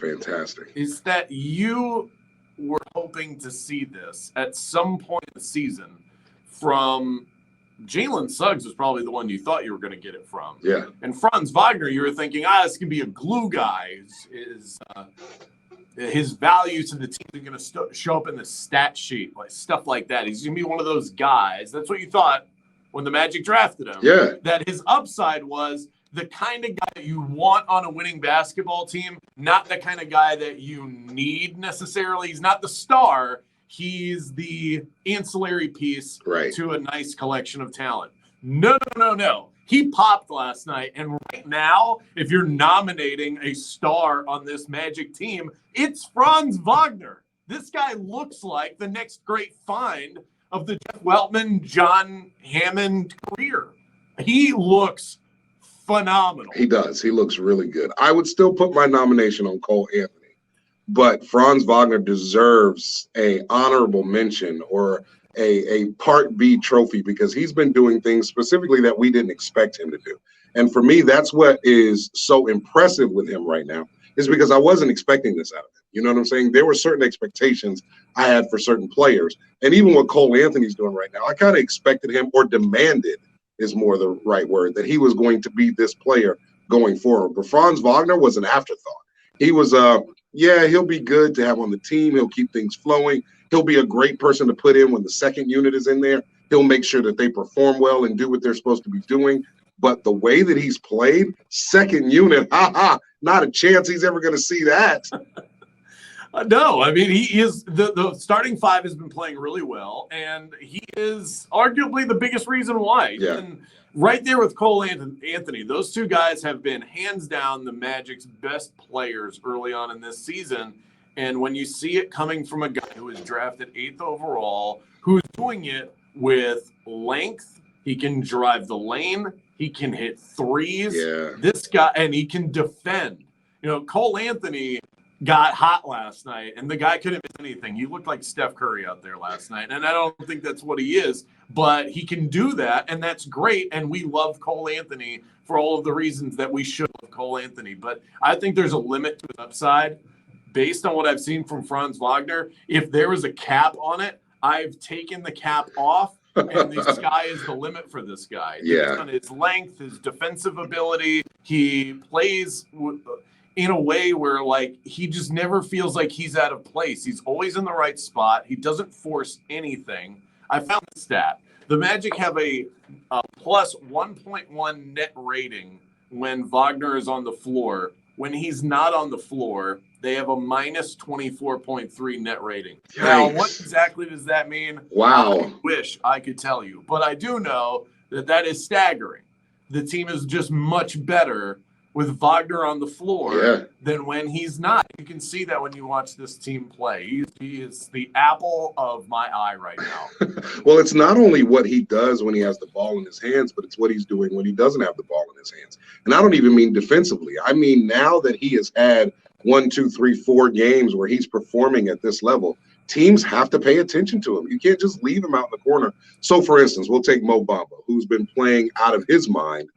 fantastic. is that you were hoping to see this at some point in the season from Jalen Suggs was probably the one you thought you were going to get it from. Yeah. And Franz Wagner, you were thinking, this can be a glue guy. His value to the team is going to show up in the stat sheet, like stuff like that. He's going to be one of those guys. That's what you thought when the Magic drafted him. Yeah. That his upside was the kind of guy that you want on a winning basketball team, not the kind of guy that you need necessarily. He's not the star. He's the ancillary piece to a nice collection of talent. No. He popped last night, and right now, if you're nominating a star on this Magic team, it's Franz Wagner. This guy looks like the next great find of the Jeff Weltman, John Hammond career. He looks phenomenal. He does. He looks really good. I would still put my nomination on Cole Anthony, but Franz Wagner deserves a honorable mention or a Part B trophy because he's been doing things specifically that we didn't expect him to do. And for me, that's what is so impressive with him right now is because I wasn't expecting this out of him. You know what I'm saying? There were certain expectations I had for certain players. And even what Cole Anthony's doing right now, I kind of expected him or demanded is more the right word, that he was going to be this player going forward. But Franz Wagner was an afterthought. He was, he'll be good to have on the team. He'll keep things flowing. He'll be a great person to put in when the second unit is in there. He'll make sure that they perform well and do what they're supposed to be doing. But the way that he's played, second unit, not a chance he's ever going to see that. No, I mean, he is the starting five has been playing really well, and he is arguably the biggest reason why. Yeah. And right there with Cole Anthony, those two guys have been hands down the Magic's best players early on in this season. And when you see it coming from a guy who was drafted 8th overall, who's doing it with length, he can drive the lane, he can hit threes. Yeah. This guy, and he can defend. You know, Cole Anthony got hot last night, and the guy couldn't miss anything. He looked like Steph Curry out there last night, and I don't think that's what he is, but he can do that, and that's great, and we love Cole Anthony for all of the reasons that we should love Cole Anthony. But I think there's a limit to his upside. Based on what I've seen from Franz Wagner, if there was a cap on it, I've taken the cap off, and the sky is the limit for this guy. Yeah. Based on his length, his defensive ability, he plays in a way where, like, he just never feels like he's out of place. He's always in the right spot. He doesn't force anything. I found the stat. The Magic have a plus 1.1 net rating when Wagner is on the floor. When he's not on the floor, they have a minus 24.3 net rating. Yikes. Now, what exactly does that mean? Wow. I wish I could tell you. But I do know that is staggering. The team is just much better with Wagner on the floor than when he's not. You can see that when you watch this team play. He is the apple of my eye right now. Well, it's not only what he does when he has the ball in his hands, but it's what he's doing when he doesn't have the ball in his hands. And I don't even mean defensively. I mean, now that he has had 4 games where he's performing at this level, teams have to pay attention to him. You can't just leave him out in the corner. So, for instance, we'll take Mo Bamba, who's been playing out of his mind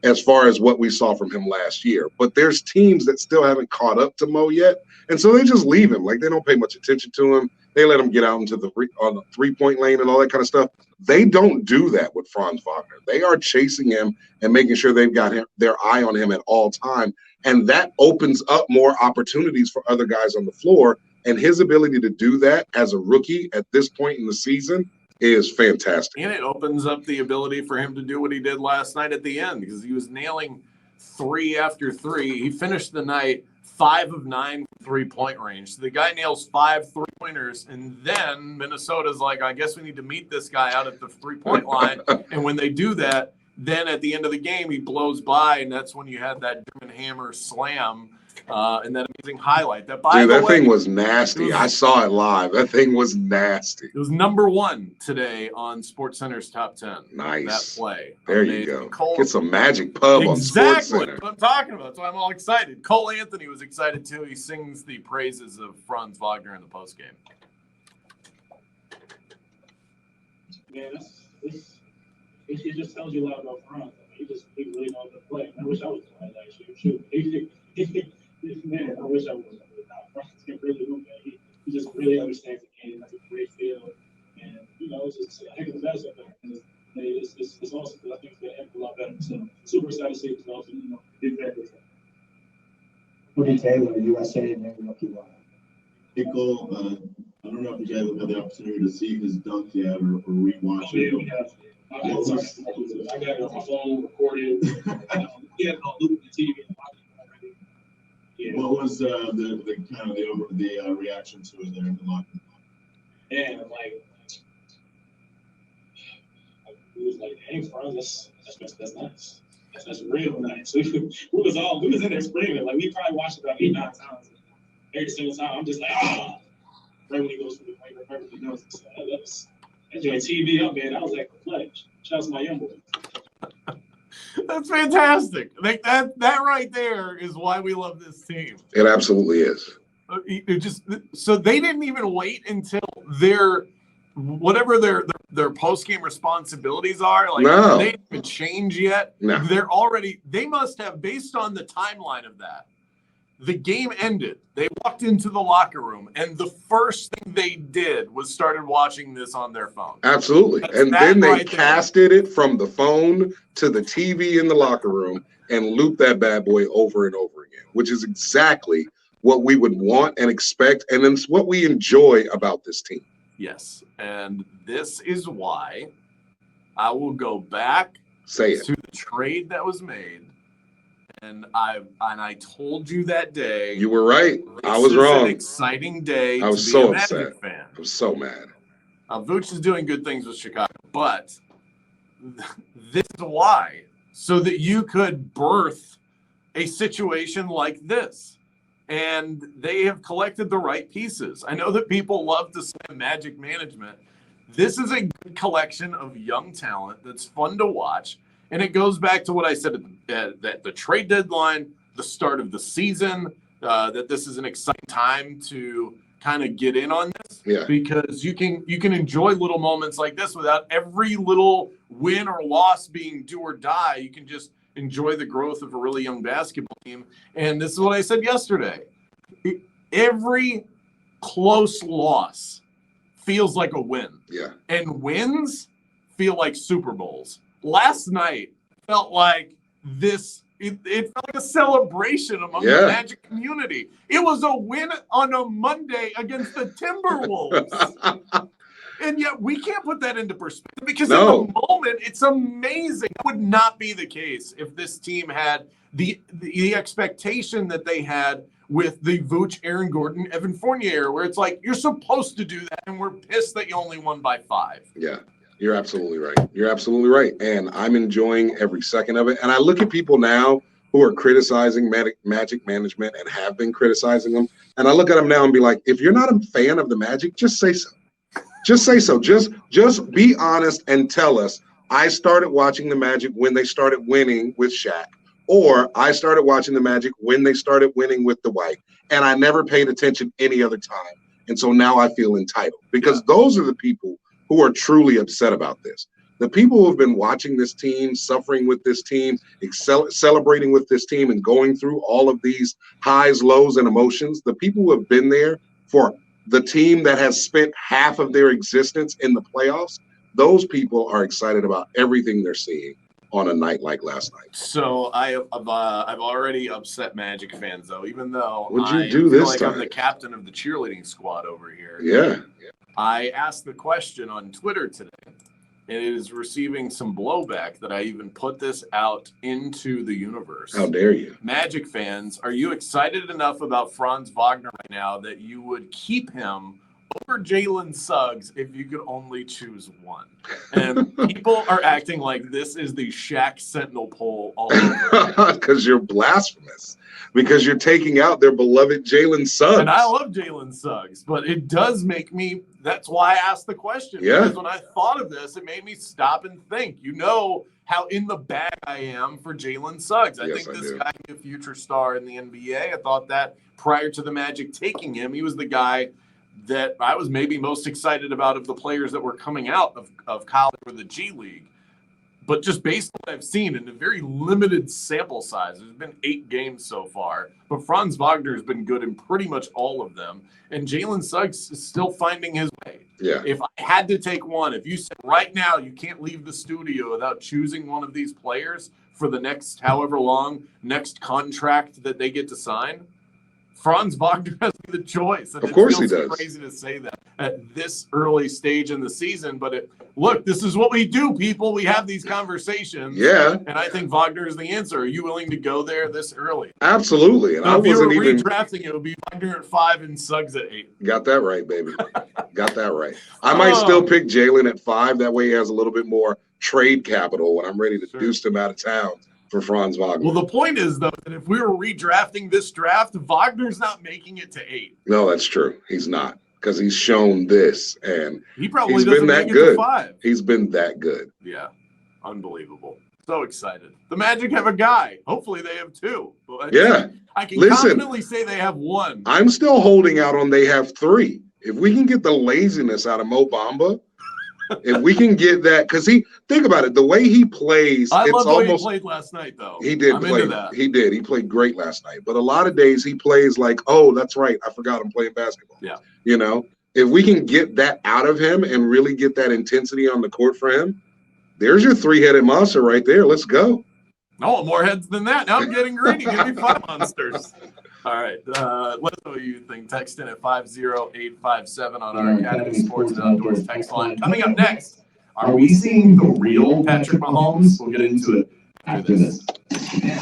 as far as what we saw from him last year. But there's teams that still haven't caught up to Mo yet, and so they just leave him. Like, they don't pay much attention to him. They let him get out into the three-point lane and all that kind of stuff. They don't do that with Franz Wagner. They are chasing him and making sure they've got their eye on him at all time, and that opens up more opportunities for other guys on the floor, and his ability to do that as a rookie at this point in the season is fantastic. And it opens up the ability for him to do what he did last night at the end, because he was nailing 3 after 3. He finished the night 5 of 9 3-point range. So the guy nails 5 3-pointers, and then Minnesota's like, I guess we need to meet this guy out at the 3-point line. And when they do that, then at the end of the game, he blows by, and that's when you had that German hammer slam and that amazing highlight. That, by the way, thing was nasty. I saw it live. That thing was nasty. It was number 1 today on SportsCenter's Top 10. Nice. That play. There Amazing. you go. Get some Magic Pub on SportsCenter. Exactly what I'm talking about. That's why I'm all excited. Cole Anthony was excited too. He sings the praises of Franz Wagner in the postgame. Yeah, it just tells you a lot about Franz. I mean, he really knows how to play. I wish I was playing last year. Shoot, Man, I wish I was. Franz can really hoop, man. He just really understands the game. That's a great feel. And, it's just a heck of a basketball player. It's awesome because I think it's a heck of a lot better. So, super excited to see it. Also, big fan. Rudy Taylor, USA Navy rookie line. Nickel, I don't know if you guys have had the opportunity to see his dunk yet or rewatch it. We have. I got it on my phone, recorded. He had it on loop on the TV. Yeah. What was the kind of the reaction to it there in the locker room? And we was like, "Hey, Franz, that's nice. That's real nice." We was in there screaming. Like, we probably watched it about 8-9 times. Every single time, I'm just like, ah! Right when he goes for the play, right when he does it. So that's joint TV up, man. I was like a pledge. Shout out to my young boy. That's fantastic. Like that right there is why we love this team. It absolutely is. So they didn't even wait until their post-game responsibilities are. Like, no. They didn't even change yet. No. They must have, based on the timeline of that, the game ended. They walked into the locker room, and the first thing they did was started watching this on their phone. Absolutely. And then they casted it from the phone to the TV in the locker room and looped that bad boy over and over again, which is exactly what we would want and expect, and it's what we enjoy about this team. Yes, and this is why I will go back to the trade that was made. And I told you that day. You were right. I was wrong. An exciting day. I was so upset. Fan. I was so mad. Vooch is doing good things with Chicago, but this is why, so that you could birth a situation like this. And they have collected the right pieces. I know that people love to say Magic management. This is a good collection of young talent that's fun to watch. And it goes back to what I said at the trade deadline, the start of the season, that this is an exciting time to kind of get in on this. Yeah. Because you can enjoy little moments like this without every little win or loss being do or die. You can just enjoy the growth of a really young basketball team. And this is what I said yesterday. Every close loss feels like a win. Yeah. And wins feel like Super Bowls. Last night felt like this. It felt like a celebration among the Magic community. It was a win on a Monday against the Timberwolves. And yet we can't put that into perspective because in the moment, it's amazing. It would not be the case if this team had the expectation that they had with the Vooch, Aaron Gordon, Evan Fournier era, where it's like, you're supposed to do that, and we're pissed that you only won by 5. Yeah. You're absolutely right. You're absolutely right. And I'm enjoying every second of it. And I look at people now who are criticizing Magic management and have been criticizing them. And I look at them now and be like, if you're not a fan of the Magic, just say so. Just say so. Just be honest and tell us, I started watching the Magic when they started winning with Shaq, or I started watching the Magic when they started winning with Dwight, and I never paid attention any other time. And so now I feel entitled, because those are the people who are truly upset about this. The people who have been watching this team, suffering with this team, celebrating with this team, and going through all of these highs, lows, and emotions, the people who have been there for the team that has spent half of their existence in the playoffs, those people are excited about everything they're seeing on a night like last night. So I've already upset Magic fans, though, even though What'd you do this time? I'm the captain of the cheerleading squad over here. Yeah. I asked the question on Twitter today, and it is receiving some blowback that I even put this out into the universe. How dare you? Magic fans, are you excited enough about Franz Wagner right now that you would keep him over Jalen Suggs if you could only choose one? And people are acting like this is the Shaq Sentinel poll all over. Because you're blasphemous. Because you're taking out their beloved Jalen Suggs. And I love Jalen Suggs, but it does make me, that's why I asked the question. Yeah. Because when I thought of this, it made me stop and think. You know how in the bag I am for Jalen Suggs. I think this guy could be a future star in the NBA. I thought that prior to the Magic taking him, he was the guy that I was maybe most excited about of the players that were coming out of college or the G League. But just based on what I've seen in a very limited sample size, there's been 8 games so far. But Franz Wagner has been good in pretty much all of them. And Jalen Suggs is still finding his way. Yeah. If I had to take one, if you said right now you can't leave the studio without choosing one of these players for the next however long, next contract that they get to sign, Franz Wagner has the choice. And of course he it feels does. crazy to say that at this early stage in the season, but look, this is what we do, people. We have these conversations. Yeah. And I think Wagner is the answer. Are you willing to go there this early? Absolutely. And Now, I if you were wasn't even redrafting, it would be Wagner at 5 and Suggs at 8. got that right, baby. Got that right. I might still pick Jalen at 5. That way he has a little bit more trade capital when I'm ready to deuce him out of town for Franz Wagner. Well, the point is, though, that if we were redrafting this draft, Wagner's not making it to 8. No, that's true. He's not, because he's shown this, and He probably he's doesn't been that make it good. to 5. He's been that good. Yeah, unbelievable. So excited. The Magic have a guy. Hopefully they have 2. But I can confidently say they have 1. I'm still holding out on they have 3. If we can get the laziness out of Mo Bamba, if we can get that, because think about it, the way he plays, I it's love the way he almost played last night, though. he did I'm play. into that. He did. He played great last night. But a lot of days he plays like, oh, that's right, I forgot I'm playing basketball. Yeah. You know, if we can get that out of him and really get that intensity on the court for him, there's your 3-headed monster right there. Let's go. Oh, more heads than that. Now I'm getting greedy. Give me 5 monsters. All right. Let us know what you think. Text in at 50857 on our Academy Sports and Outdoors text line. Coming up next, are we seeing the real Patrick Mahomes? We'll get into it after this.